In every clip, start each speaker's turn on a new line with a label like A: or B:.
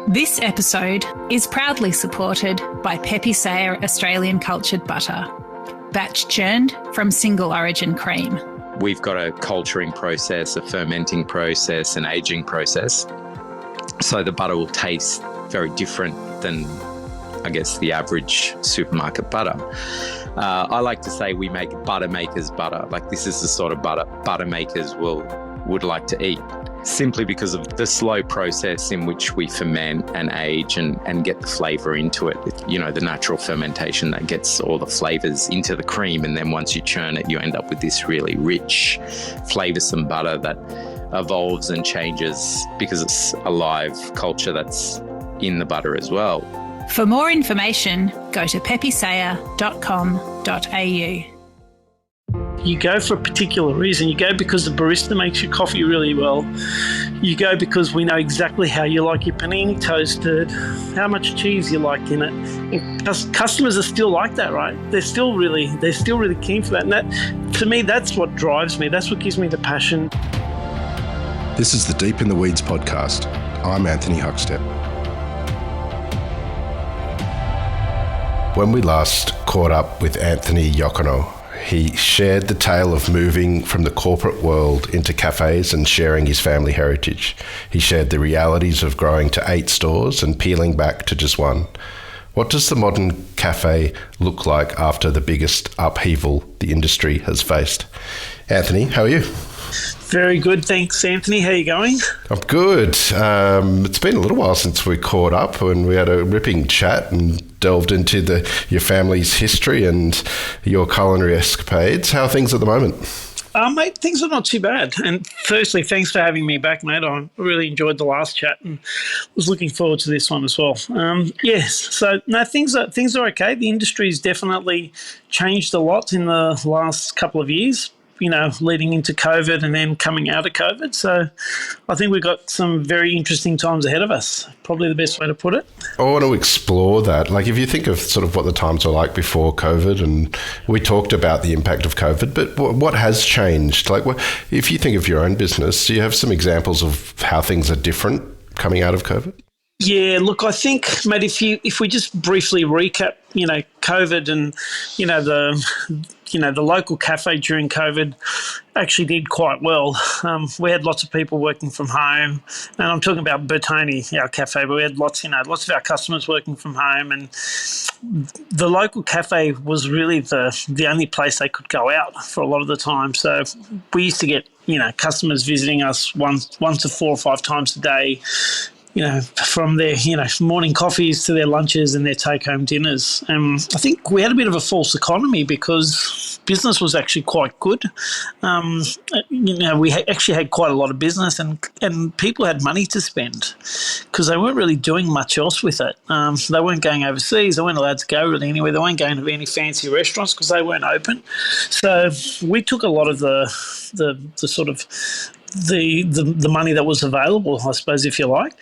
A: This episode is proudly supported by Pepe Sayer Australian Cultured Butter, batch churned from single origin cream.
B: We've got a culturing process, a fermenting process, an aging process. So the butter will taste very different than, I guess, the average supermarket butter. I like to say we make butter makers butter. Like, this is the sort of butter makers would like to eat, simply because of the slow process in which we ferment and age and get the flavour into it. You know, the natural fermentation that gets all the flavours into the cream, and then once you churn it, you end up with this really rich, flavoursome butter that evolves and changes because it's a live culture that's in the butter as well.
A: For more information, go to pepesayer.com.au.
C: You go for a particular reason. You go because the barista makes your coffee really well. You go because we know exactly how you like your panini toasted, how much cheese you like in it. And customers are still like that, right? They're still really keen for that. And that, to me, that's what drives me. That's what gives me the passion.
D: This is the Deep in the Weeds podcast. I'm Anthony Huckstep. When we last caught up with Anthony Iacono, he shared the tale of moving from the corporate world into cafes and sharing his family heritage. He shared the realities of growing to 8 stores and peeling back to just 1. What does the modern cafe look like after the biggest upheaval the industry has faced? Anthony, how are you?
C: Very good, thanks, Anthony. How are you going?
D: I'm good. It's been a little while since we caught up and we had a ripping chat and delved into your family's history and your culinary escapades. How are things at the moment?
C: Mate, things are not too bad. And firstly, thanks for having me back, mate. I really enjoyed the last chat and was looking forward to this one as well. Yes, so no, things are okay. The industry's definitely changed a lot in the last couple of years, you know, leading into COVID and then coming out of COVID. So I think we've got some very interesting times ahead of us, probably the best way to put it.
D: I want to explore that. Like, if you think of sort of what the times were like before COVID, and we talked about the impact of COVID, but what has changed? Like, if you think of your own business, do you have some examples of how things are different coming out of COVID?
C: Yeah, look, I think, mate, if we just briefly recap, you know, COVID and, the local cafe during COVID actually did quite well. We had lots of people working from home, and I'm talking about Bertoni, our cafe, but we had lots of our customers working from home, and the local cafe was really the only place they could go out for a lot of the time. So we used to get, customers visiting us once to 4 or 5 times a day, from their, morning coffees to their lunches and their take-home dinners. I think we had a bit of a false economy because business was actually quite good. We actually had quite a lot of business and people had money to spend because they weren't really doing much else with it. They weren't going overseas. They weren't allowed to go really anywhere. They weren't going to any fancy restaurants because they weren't open. So we took a lot of the sort of the money that was available, I suppose, if you like.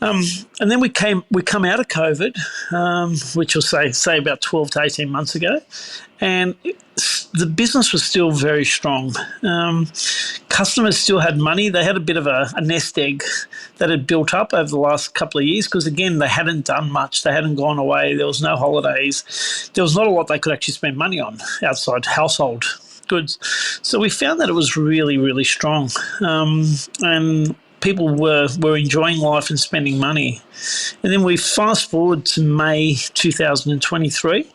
C: And then we come out of COVID, which will say about 12 to 18 months ago, and the business was still very strong. Customers still had money. They had a bit of a nest egg that had built up over the last couple of years because, again, they hadn't done much. They hadn't gone away. There was no holidays. There was not a lot they could actually spend money on outside household goods. So we found that it was really, really strong. And people were enjoying life and spending money. And then we fast forward to May 2023.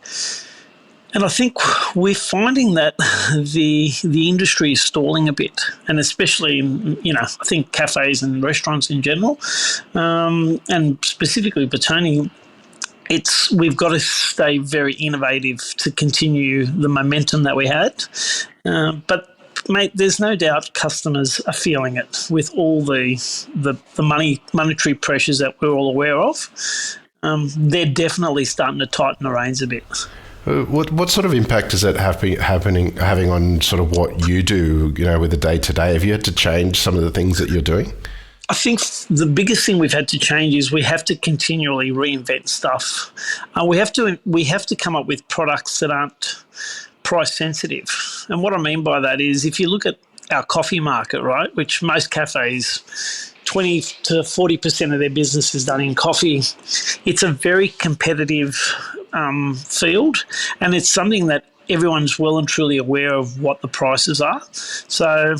C: And I think we're finding that the industry is stalling a bit, and especially in, I think cafes and restaurants in general, and specifically Bertoni. We've got to stay very innovative to continue the momentum that we had. But, mate, there's no doubt customers are feeling it with all the monetary pressures that we're all aware of. They're definitely starting to tighten the reins a bit.
D: What sort of impact is that having on sort of what you do, with the day-to-day? Have you had to change some of the things that you're doing?
C: I think the biggest thing we've had to change is we have to continually reinvent stuff. We have to come up with products that aren't price sensitive. And what I mean by that is if you look at our coffee market, right, which most cafes, 20 to 40% of their business is done in coffee. It's a very competitive field, and it's something that everyone's well and truly aware of what the prices are. So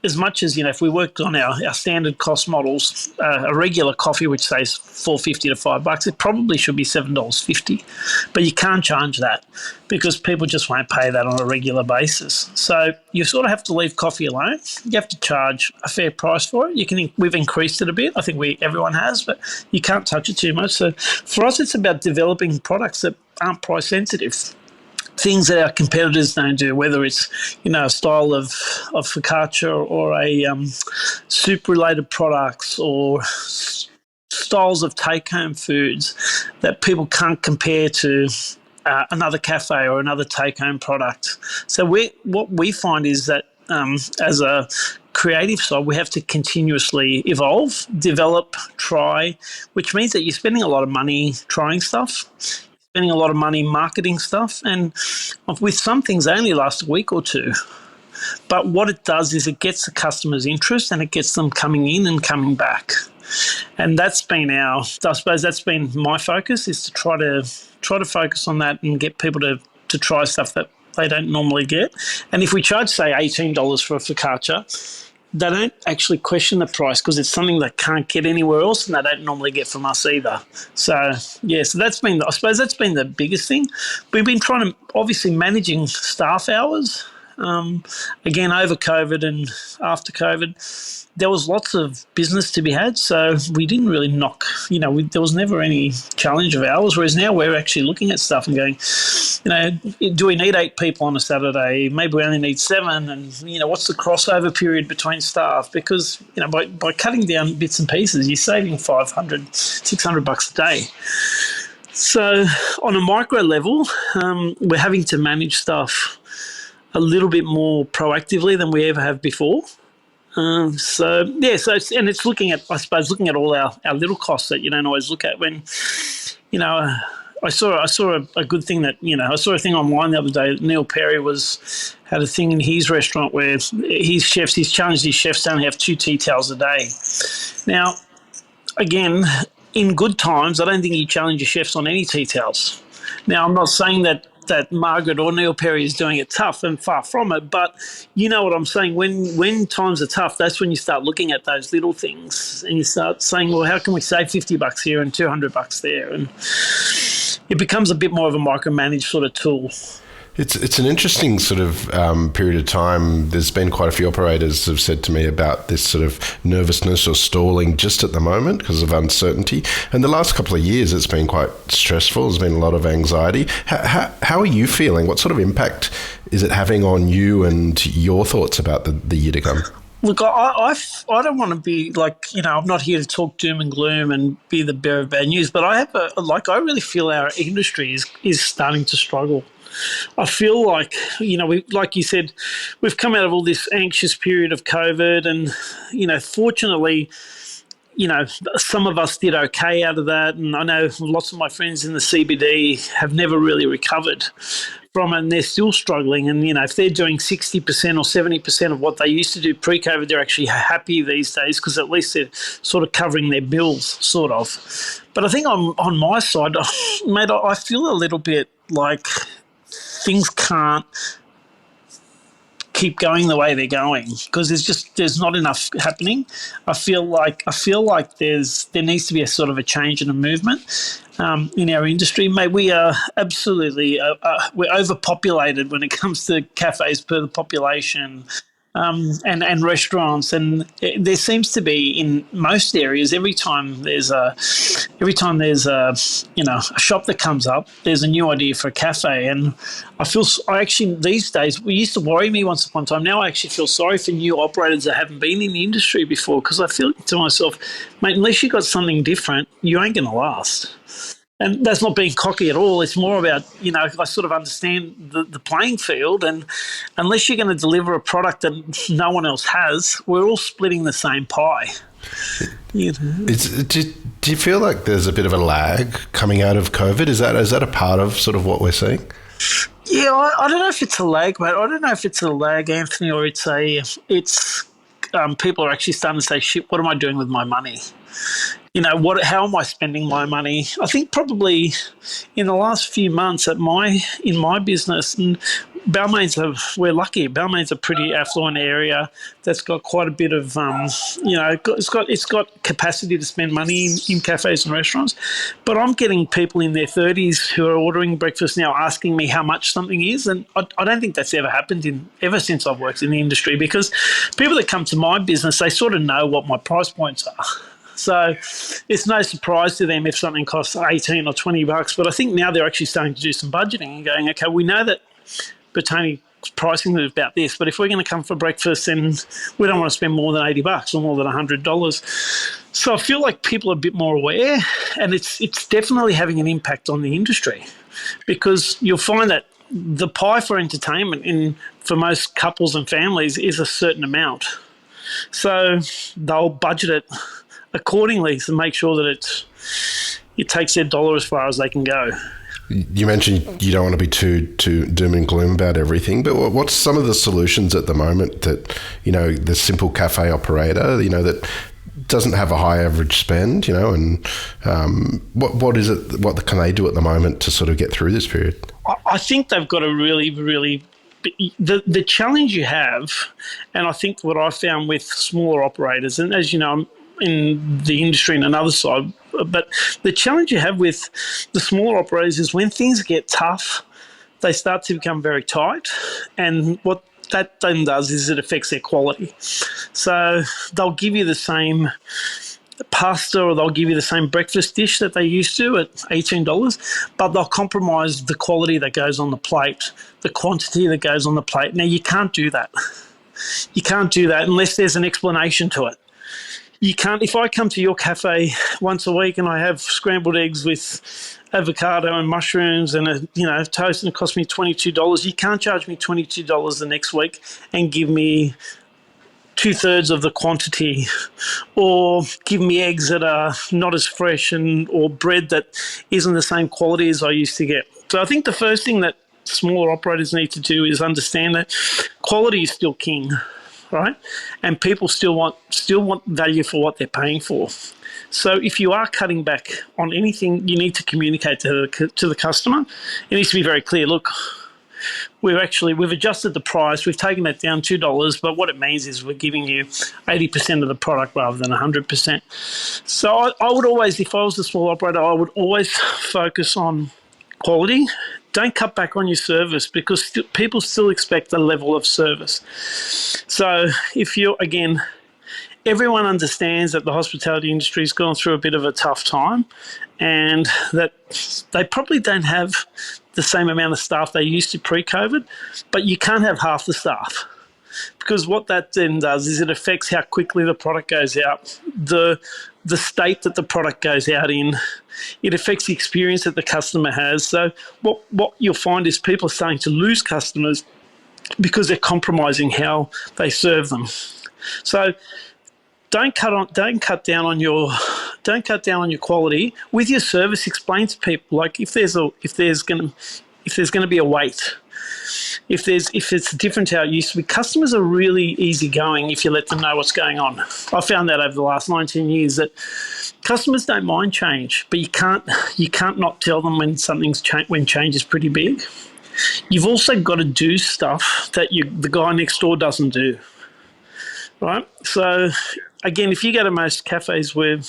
C: as much as, if we worked on our standard cost models, a regular coffee, which says $4.50 to $5, it probably should be $7.50. But you can't charge that because people just won't pay that on a regular basis. So you sort of have to leave coffee alone. You have to charge a fair price for it. We've increased it a bit. I think everyone has, but you can't touch it too much. So for us, it's about developing products that aren't price sensitive. Things that our competitors don't do, whether it's a style of focaccia or a soup-related products or styles of take-home foods that people can't compare to another cafe or another take-home product. So what we find is that as a creative side, we have to continuously evolve, develop, try, which means that you're spending a lot of money trying stuff, spending a lot of money marketing stuff, and with some things they only last a week or two. But what it does is it gets the customers' interest and it gets them coming in and coming back. And that's been I suppose that's been my focus, is to try to focus on that and get people to try stuff that they don't normally get. And if we charge, say, $18 for a focaccia, they don't actually question the price because it's something they can't get anywhere else and they don't normally get from us either. So, so that's been the biggest thing. We've been trying to, obviously, managing staff hours. Again, over COVID and after COVID, there was lots of business to be had, so we didn't really there was never any challenge of hours, whereas now we're actually looking at stuff and going, do we need 8 people on a Saturday? Maybe we only need 7, and, what's the crossover period between staff? Because, by cutting down bits and pieces, you're saving $500, $600 a day. So on a micro level, we're having to manage stuff a little bit more proactively than we ever have before. It's looking at all our little costs that you don't always look at when, I saw a good thing that, I saw a thing online the other day. Neil Perry had a thing in his restaurant where he's challenged his chefs to only have 2 tea towels a day. Now, again, in good times, I don't think you challenge your chefs on any tea towels. Now, I'm not saying that Margaret or Neil Perry is doing it tough, and far from it, but you know what I'm saying. When times are tough, that's when you start looking at those little things and you start saying, well, how can we save $50 here and $200 there? And it becomes a bit more of a micromanaged sort of tool.
D: It's an interesting sort of period of time. There's been quite a few operators have said to me about this sort of nervousness or stalling just at the moment because of uncertainty. And the last couple of years, it's been quite stressful. There's been a lot of anxiety. How are you feeling? What sort of impact is it having on you and your thoughts about the year to come?
C: Look, I don't want to be I'm not here to talk doom and gloom and be the bearer of bad news, but I really feel our industry is starting to struggle. I feel like, like you said, we've come out of all this anxious period of COVID and, fortunately, some of us did okay out of that. And I know lots of my friends in the CBD have never really recovered from it and they're still struggling. And, if they're doing 60% or 70% of what they used to do pre-COVID, they're actually happy these days because at least they're sort of covering their bills, sort of. But I think on my side, mate, I feel a little bit like things can't keep going the way they're going because there's not enough happening. I feel like there needs to be a sort of a change in a movement in our industry. Mate, we are absolutely we're overpopulated when it comes to cafes per the population. And restaurants, and there seems to be in most areas every time there's a shop that comes up, there's a new idea for a cafe, and I actually these days, it used to worry me once upon a time. Now I actually feel sorry for new operators that haven't been in the industry before because I feel to myself, mate, unless you've got something different, you ain't going to last. And that's not being cocky at all. It's more about, I sort of understand the playing field. And unless you're going to deliver a product that no one else has, we're all splitting the same pie.
D: Do you feel like there's a bit of a lag coming out of COVID? Is that a part of sort of what we're seeing?
C: Yeah, I don't know if it's a lag, mate. I don't know if it's a lag, Anthony, or it's people are actually starting to say, "Shit, what am I doing with my money?" What? How am I spending my money? I think probably in the last few months in my business, and we're lucky. Balmain's a pretty affluent area that's got quite a bit of it's got capacity to spend money in cafes and restaurants. But I'm getting people in their 30s who are ordering breakfast now asking me how much something is, and I don't think that's ever happened ever since I've worked in the industry, because people that come to my business, they sort of know what my price points are. So it's no surprise to them if something costs 18 or $20. But I think now they're actually starting to do some budgeting and going, okay, we know that Bertoni pricing is about this, but if we're going to come for breakfast, then we don't want to spend more than $80 or more than $100. So I feel like people are a bit more aware, and it's definitely having an impact on the industry, because you'll find that the pie for entertainment for most couples and families is a certain amount. So they'll budget it accordingly to make sure that it takes their dollar as far as they can go.
D: You mentioned you don't want to be too doom and gloom about everything, but what's some of the solutions at the moment that, the simple cafe operator, that doesn't have a high average spend, and what is it? What can they do at the moment to sort of get through this period?
C: I think they've got to really the challenge you have, and I think what I found with smaller operators, and as you know, I'm in the industry in another side, but the challenge you have with the smaller operators is when things get tough, they start to become very tight, and what that then does is it affects their quality. So they'll give you the same pasta, or they'll give you the same breakfast dish that they used to at $18, but they'll compromise the quality that goes on the plate, the quantity that goes on the plate. Now, you can't do that. You can't do that unless there's an explanation to it. You can't. If I come to your cafe once a week and I have scrambled eggs with avocado and mushrooms and a toast, and it costs me $22, you can't charge me $22 the next week and give me 2/3 of the quantity, or give me eggs that are not as fresh, or bread that isn't the same quality as I used to get. So I think the first thing that smaller operators need to do is understand that quality is still king, right? And people still want value for what they're paying for. So if you are cutting back on anything, you need to communicate to the customer. It needs to be very clear. Look, we've adjusted the price. We've taken that down $2, but what it means is we're giving you 80% of the product rather than 100%. So I would always, if I was a small operator, I would always focus on quality. Don't cut back on your service, because people still expect a level of service. So everyone understands that the hospitality industry has gone through a bit of a tough time, and that they probably don't have the same amount of staff they used to pre-COVID, but you can't have half the staff, because what that then does is it affects how quickly the product goes out, the state that the product goes out in. It affects the experience that the customer has. So what you'll find is people are starting to lose customers because they're compromising how they serve them. So don't cut down on your quality. With your service, explain to people, like, if there's going to be a wait, if it's different to how it used to be. Customers are really easygoing if you let them know what's going on. I found that over the last 19 years that customers don't mind change, but you can't not tell them when when change is pretty big. You've also got to do stuff that the guy next door doesn't do, right? So again, if you go to most cafes where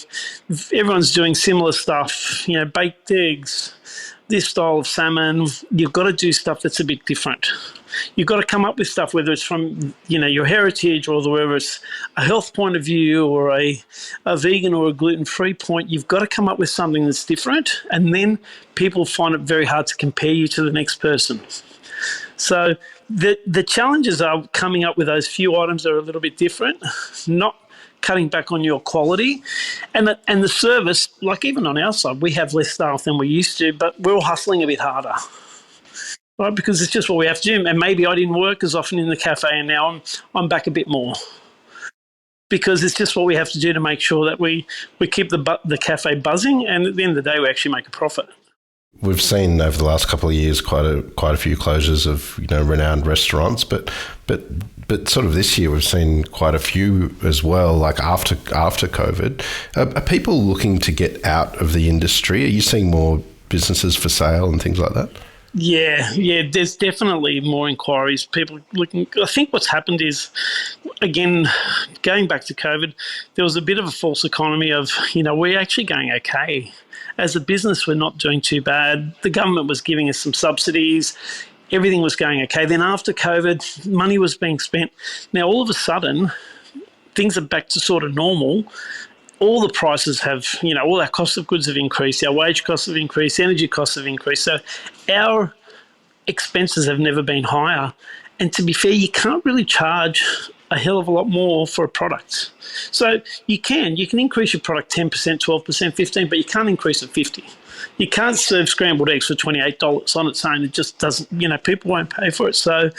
C: everyone's doing similar stuff, baked eggs, this style of salmon, you've got to do stuff that's a bit different. You've got to come up with stuff, whether it's from your heritage, or whether it's a health point of view, or a vegan or a gluten-free point. You've got to come up with something that's different, and then people find it very hard to compare you to the next person. So the challenges are coming up with those few items that are a little bit different, not cutting back on your quality, and the service. Like, even on our side, we have less staff than we used to, but we're all hustling a bit harder, right? Because it's just what we have to do. And maybe I didn't work as often in the cafe, and now I'm back a bit more, because it's just what we have to do to make sure that we keep the cafe buzzing, and at the end of the day, we actually make a profit.
D: We've seen over the last couple of years quite a few closures of renowned restaurants, but sort of this year we've seen quite a few as well. Like after COVID, are people looking to get out of the industry? Are you seeing more businesses for sale and things like that?
C: Yeah, there's definitely more inquiries. People looking. I think what's happened is, again, going back to COVID, there was a bit of a false economy of, we're actually going okay. As a business, we're not doing too bad. The government was giving us some subsidies. Everything was going okay. Then after COVID, money was being spent. Now, all of a sudden, things are back to sort of normal. All the prices have, all our cost of goods have increased. Our wage costs have increased. Energy costs have increased. So our expenses have never been higher. And to be fair, you can't really charge a hell of a lot more for a product. So you can increase your product 10%, 12%, 15%, but you can't increase it 50%. You can't serve scrambled eggs for $28 on its own. It just doesn't, people won't pay for it. So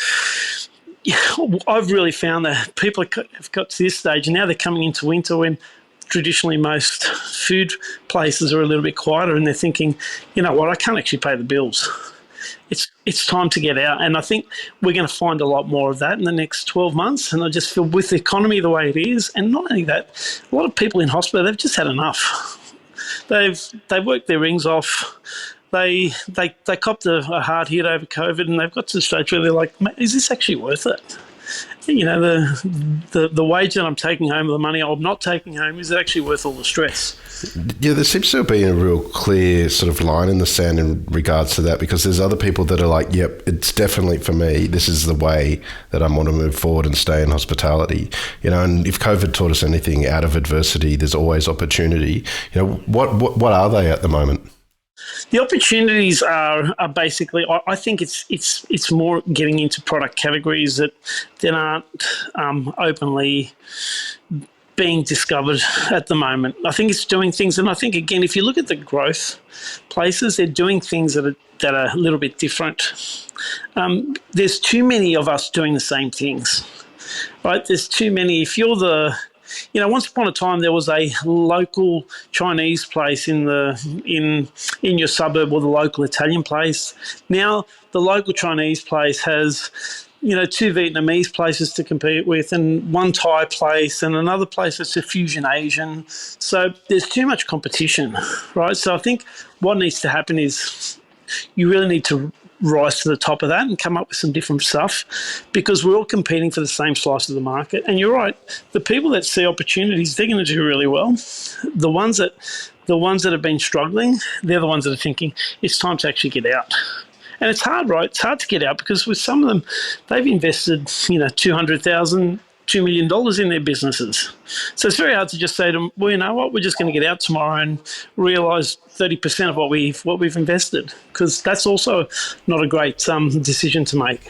C: I've really found that people have got to this stage, and now they're coming into winter when traditionally most food places are a little bit quieter, and they're thinking, you know what, I can't actually pay the bills. It's time to get out, and I think we're going to find a lot more of that in the next 12 months. And I just feel with the economy the way it is, and not only that, a lot of people in hospital, they've just had enough. They've worked their rings off. They copped a hard hit over COVID, and they've got to the stage where they're like, is this actually worth it? The wage that I'm taking home, the money I'm not taking home, is it actually worth all the stress?
D: Yeah, there seems to have been a real clear sort of line in the sand in regards to that, because there's other people that are like, yep, it's definitely for me. This is the way that I want to move forward and stay in hospitality. And if COVID taught us anything, out of adversity, there's always opportunity. What are they at the moment?
C: The opportunities are basically, I think it's more getting into product categories that aren't openly being discovered at the moment. I think it's doing things, and I think, again, if you look at the growth places, they're doing things that are a little bit different. There's too many of us doing the same things, right? There's too many. If you're once upon a time there was a local Chinese place in your suburb, or the local Italian place. Now the local Chinese place has, two Vietnamese places to compete with, and one Thai place, and another place that's a fusion Asian. So there's too much competition, right? So I think what needs to happen is you really need to rise to the top of that and come up with some different stuff, because we're all competing for the same slice of the market. And you're right, the people that see opportunities, they're going to do really well. The ones that have been struggling, they're the ones that are thinking it's time to actually get out. And it's hard, right? It's hard to get out, because with some of them, they've invested, $200,000, $2 million in their businesses. So it's very hard to just say to them, well, you know what, we're just going to get out tomorrow and realise 30% of what we've invested, because that's also not a great decision to make.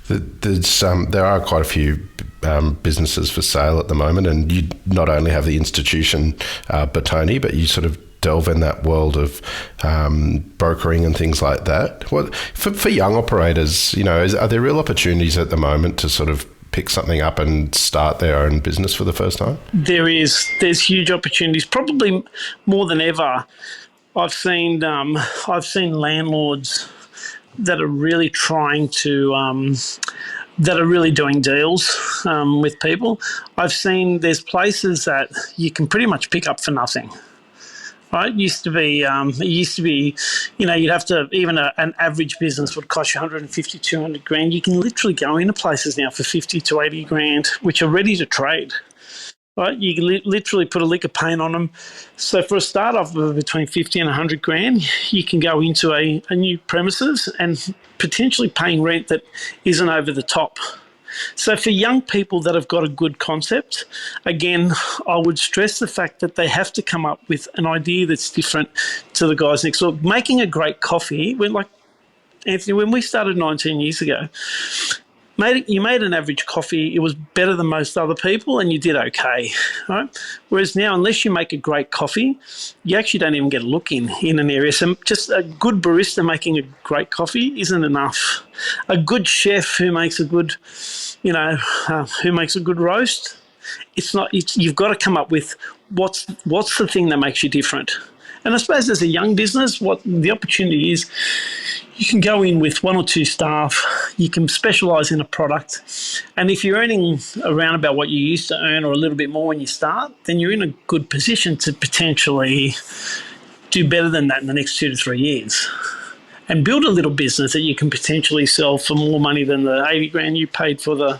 D: There are quite a few businesses for sale at the moment, and you not only have the institution Bertoni, but you sort of delve in that world of brokering and things like that. Well, for young operators, are there real opportunities at the moment to sort of pick something up and start their own business for the first time? There's
C: huge opportunities, probably more than ever. I've seen landlords that are really trying to that are really doing deals with people. I've seen there's places that you can pretty much pick up for nothing. Right? It used to be, you'd have to, even an average business would cost you 150, 200 grand. You can literally go into places now for 50 to 80 grand, which are ready to trade. Right? You can literally put a lick of paint on them. So for a start off of between 50 and 100 grand, you can go into a new premises and potentially paying rent that isn't over the top. So for young people that have got a good concept, again, I would stress the fact that they have to come up with an idea that's different to the guys next door. Making a great coffee, Anthony, when we started 19 years ago, you made an average coffee, it was better than most other people, and you did okay, right? Whereas now, unless you make a great coffee, you actually don't even get a look in an area. So just a good barista making a great coffee isn't enough. A good chef who makes a good, roast, it's not. You've got to come up with what's the thing that makes you different. And I suppose as a young business, what the opportunity is, you can go in with 1 or 2 staff, you can specialise in a product, and if you're earning around about what you used to earn or a little bit more when you start, then you're in a good position to potentially do better than that in the next 2 to 3 years and build a little business that you can potentially sell for more money than the 80 grand you paid for the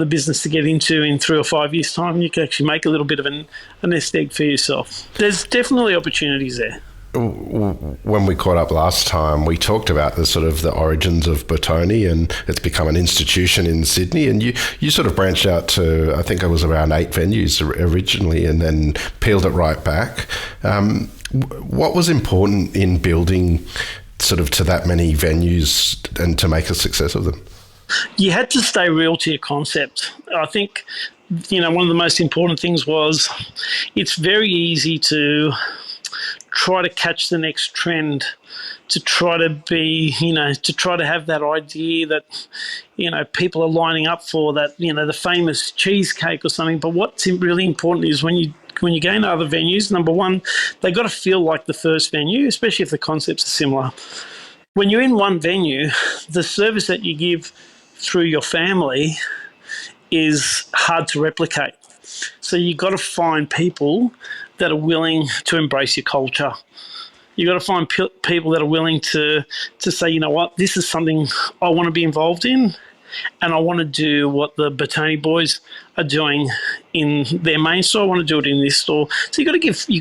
C: business to get into in 3 or 5 years' time. You can actually make a little bit of a nest egg for yourself. There's definitely opportunities there.
D: When we caught up last time, we talked about the sort of the origins of Bertoni, and it's become an institution in Sydney. And you sort of branched out to, I think it was around 8 venues originally, and then peeled it right back. What was important in building sort of to that many venues and to make a success of them?
C: You had to stay real to your concept. I think, one of the most important things was it's very easy to try to catch the next trend, to try to be, to try to have that idea that, people are lining up for that, the famous cheesecake or something. But what's really important is when you go into other venues, number one, they got to feel like the first venue, especially if the concepts are similar. When you're in one venue, the service that you give through your family is hard to replicate. So you've got to find people that are willing to embrace your culture. You've got to find people that are willing to say, you know what, this is something I want to be involved in, and I want to do what the Bertoni boys are doing in their main store. I want to do it in this store. So you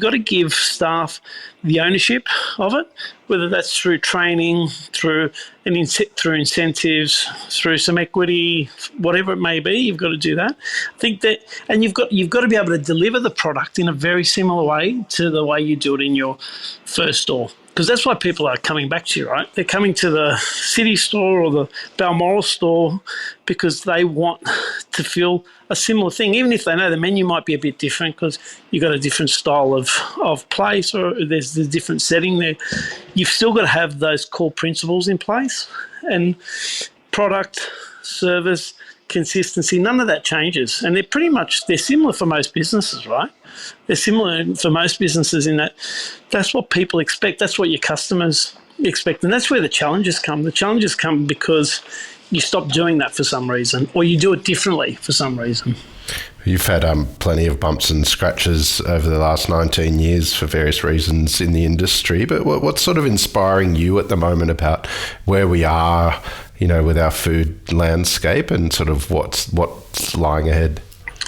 C: got to give staff the ownership of it, whether that's through training, through incentives, through some equity, whatever it may be. You've got to do that. I think that, and you've got to be able to deliver the product in a very similar way to the way you do it in your first store. Because that's why people are coming back to you, right? They're coming to the city store or the Balmoral store because they want to feel a similar thing, even if they know the menu might be a bit different because you've got a different style of place or there's a different setting there. You've still got to have those core principles in place, and product, service, consistency, none of that changes. And they're similar for most businesses, right? They're similar for most businesses in that that's what people expect. That's what your customers expect. And that's where the challenges come. The challenges come because you stop doing that for some reason, or you do it differently for some reason.
D: You've had plenty of bumps and scratches over the last 19 years for various reasons in the industry. But what's sort of inspiring you at the moment about where we are, with our food landscape and sort of what's lying ahead?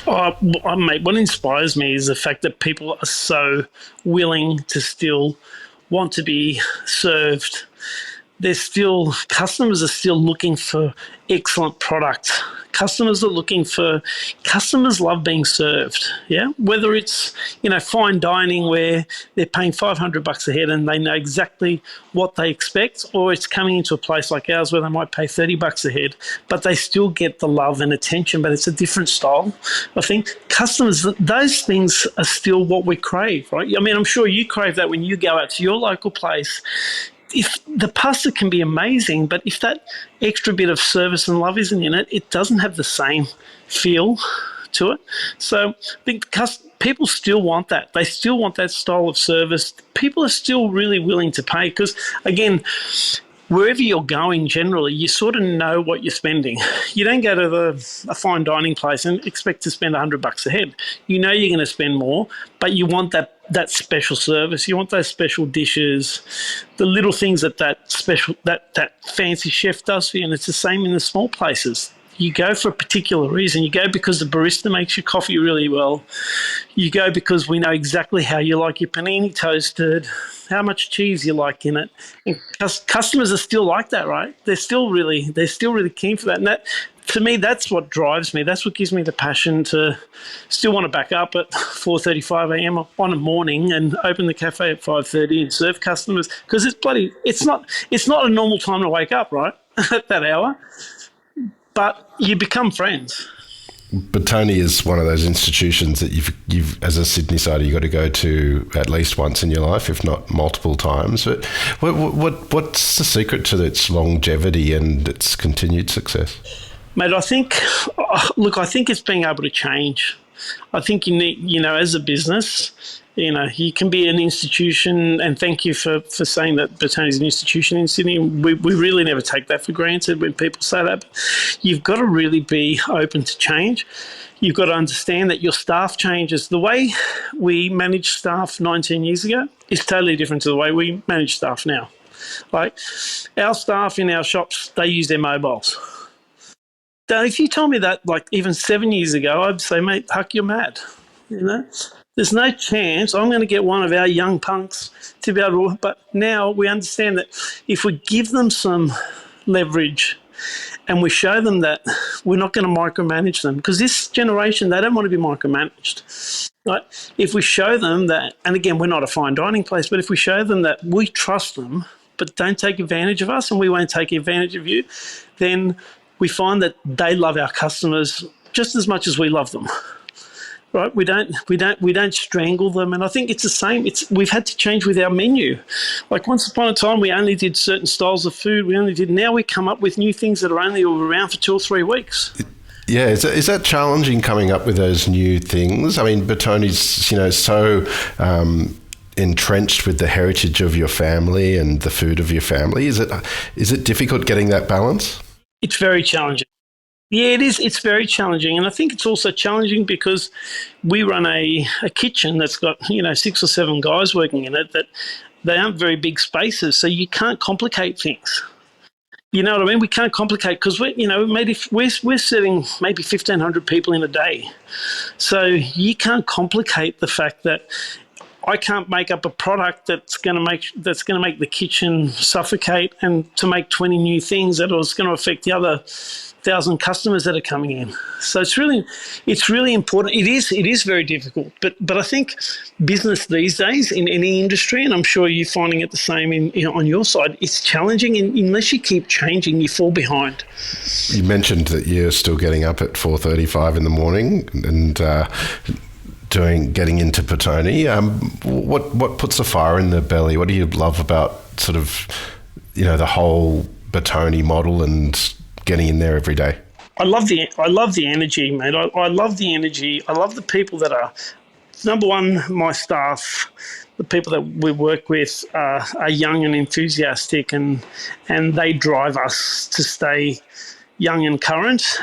C: Mate, what inspires me is the fact that people are so willing to still want to be served. Customers are still looking for excellent product. Customers love being served, yeah? Whether it's, fine dining where they're paying $500 a head and they know exactly what they expect, or it's coming into a place like ours where they might pay $30 a head, but they still get the love and attention, but it's a different style. I think customers, those things are still what we crave, right? I mean, I'm sure you crave that when you go out to your local place. If the pasta can be amazing, but if that extra bit of service and love isn't in it, it doesn't have the same feel to it. So I think people still want that. They still want that style of service. People are still really willing to pay because, again, wherever you're going, generally, you sort of know what you're spending. You don't go to a fine dining place and expect to spend $100 a head. You know you're going to spend more, but you want that special service. You want those special dishes, the little things that fancy chef does for you. And it's the same in the small places. You go for a particular reason. You go because the barista makes your coffee really well. You go because we know exactly how you like your panini toasted, how much cheese you like in it. And customers are still like that, right? They're still really keen for that. And that, to me, that's what drives me. That's what gives me the passion to still want to back up at 4:35 a.m. on a morning and open the cafe at 5:30 and serve customers because it's not a normal time to wake up, right? At that hour. But you become friends.
D: Bertoni is one of those institutions that you've as a Sydney sider, you've got to go to at least once in your life, if not multiple times. But what's the secret to its longevity and its continued success?
C: Mate, I think it's being able to change. I think you need, as a business, you can be an institution, and thank you for saying that Bertoni is an institution in Sydney. We really never take that for granted when people say that. But you've got to really be open to change. You've got to understand that your staff changes. The way we managed staff 19 years ago is totally different to the way we manage staff now. Like, our staff in our shops, they use their mobiles. Now, if you told me that, like, even 7 years ago, I'd say, mate, Huck, you're mad. There's no chance I'm going to get one of our young punks to be able to. But now we understand that if we give them some leverage and we show them that we're not going to micromanage them, because this generation, they don't want to be micromanaged. Right? If we show them that, and again, we're not a fine dining place, but if we show them that we trust them, but don't take advantage of us and we won't take advantage of you, then we find that they love our customers just as much as we love them. Right? We don't strangle them, and I think it's the same. We've had to change with our menu. Like, once upon a time, we only did certain styles of food. Now we come up with new things that are only around for 2 or 3 weeks.
D: Yeah, is that challenging, coming up with those new things? I mean, Bertoni's so entrenched with the heritage of your family and the food of your family. Is it difficult getting that balance?
C: It's very challenging. Yeah, it is. It's very challenging. And I think it's also challenging because we run a kitchen that's got, 6 or 7 guys working in it, that they aren't very big spaces. So you can't complicate things. You know what I mean? We can't complicate because we're serving maybe 1,500 people in a day. So you can't complicate the fact that I can't make up a product that's going to make the kitchen suffocate, and to make 20 new things that is going to affect the other 1,000 customers that are coming in. So it's really important. It is very difficult, but I think business these days in any industry, and I'm sure you're finding it the same on your side, it's challenging, and unless you keep changing, you fall behind.
D: You mentioned that you're still getting up at 4:35 in the morning and getting into Bertoni. What puts the fire in the belly? What do you love about sort of the whole Bertoni model and getting in there every day?
C: I love the energy, mate. I love the energy. I love the people that are, number one, my staff, the people that we work with are young and enthusiastic, and they drive us to stay young and current.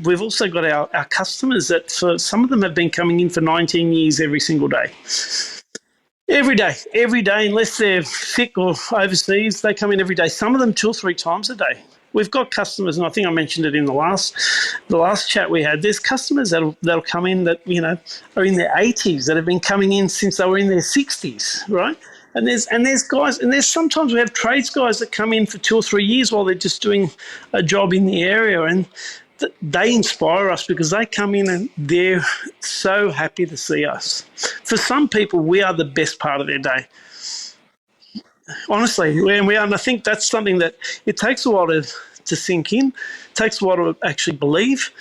C: We've also got our customers that, for some of them, have been coming in for 19 years every single day. Every day, unless they're sick or overseas, they come in every day. Some of them 2 or 3 times a day. We've got customers, and I think I mentioned it in the last chat we had. There's customers that'll come in that are in their 80s, that have been coming in since they were in their 60s, right? And there's guys, and there's sometimes we have trades guys that come in for 2 or 3 years while they're just doing a job in the area, and they inspire us because they come in and they're so happy to see us. For some people, we are the best part of their day. Honestly, we are, and I think that's something that it takes a while to sink in. It takes a while to actually believe,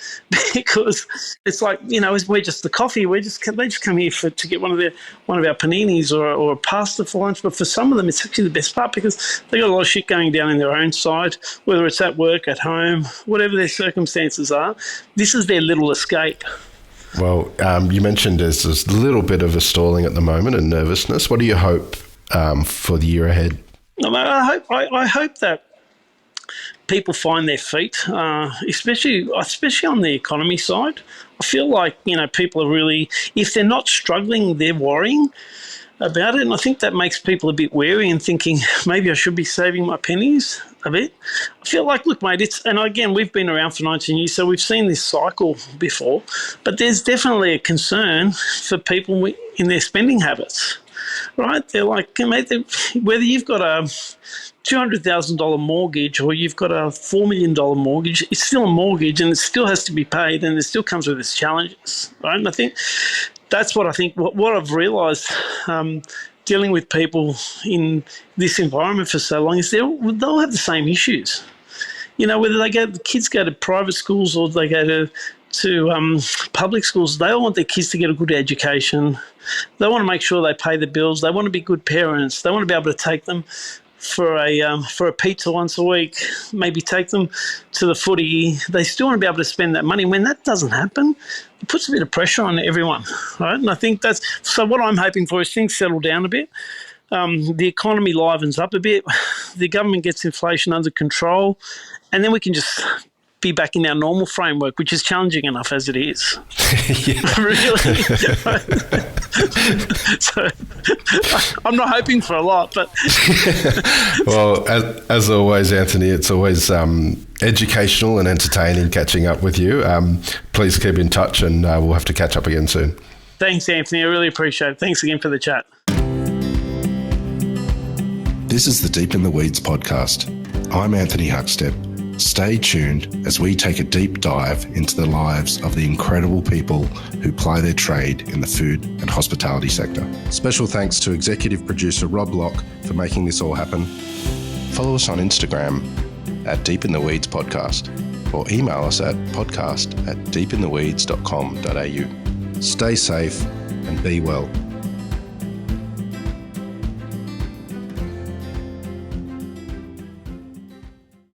C: because it's like, we're just the coffee. They just come here to get one of our paninis or a pasta for lunch. But for some of them, it's actually the best part, because they got a lot of shit going down in their own side, whether it's at work, at home, whatever their circumstances are. This is their little escape.
D: Well, you mentioned there's this little bit of a stalling at the moment and nervousness. What do you hope for the year ahead?
C: I hope that people find their feet, especially on the economy side. I feel like people are really, if they're not struggling, they're worrying about it, and I think that makes people a bit wary and thinking maybe I should be saving my pennies a bit. I feel like, look, mate, and again, we've been around for 19 years, so we've seen this cycle before, but there's definitely a concern for people in their spending habits. Right? They're like, mate, whether you've got a $200,000 mortgage or you've got a $4 million mortgage, it's still a mortgage, and it still has to be paid, and it still comes with its challenges. Right? And I think that's what I've realised dealing with people in this environment for so long is they'll have the same issues. Whether the kids go to private schools or they go to public schools, they all want their kids to get a good education. They want to make sure they pay the bills. They want to be good parents. They want to be able to take them for a pizza once a week, maybe take them to the footy. They still want to be able to spend that money. When that doesn't happen, it puts a bit of pressure on everyone, right? And I think that's so. What I'm hoping for is things settle down a bit. The economy livens up a bit. The government gets inflation under control, and then we can just be back in our normal framework, which is challenging enough as it is. Really. So I'm not hoping for a lot, but
D: well, as always, Anthony, it's always educational and entertaining catching up with you. Please keep in touch, and we'll have to catch up again soon.
C: Thanks, Anthony. I really appreciate it. Thanks again for the chat.
D: This is the Deep in the Weeds podcast. I'm Anthony Huckstep. Stay tuned as we take a deep dive into the lives of the incredible people who ply their trade in the food and hospitality sector. Special thanks to executive producer Rob Locke for making this all happen. Follow us on Instagram at Deep in the Weeds Podcast, or email us at podcast@deepintheweeds.com.au. Stay safe and be well.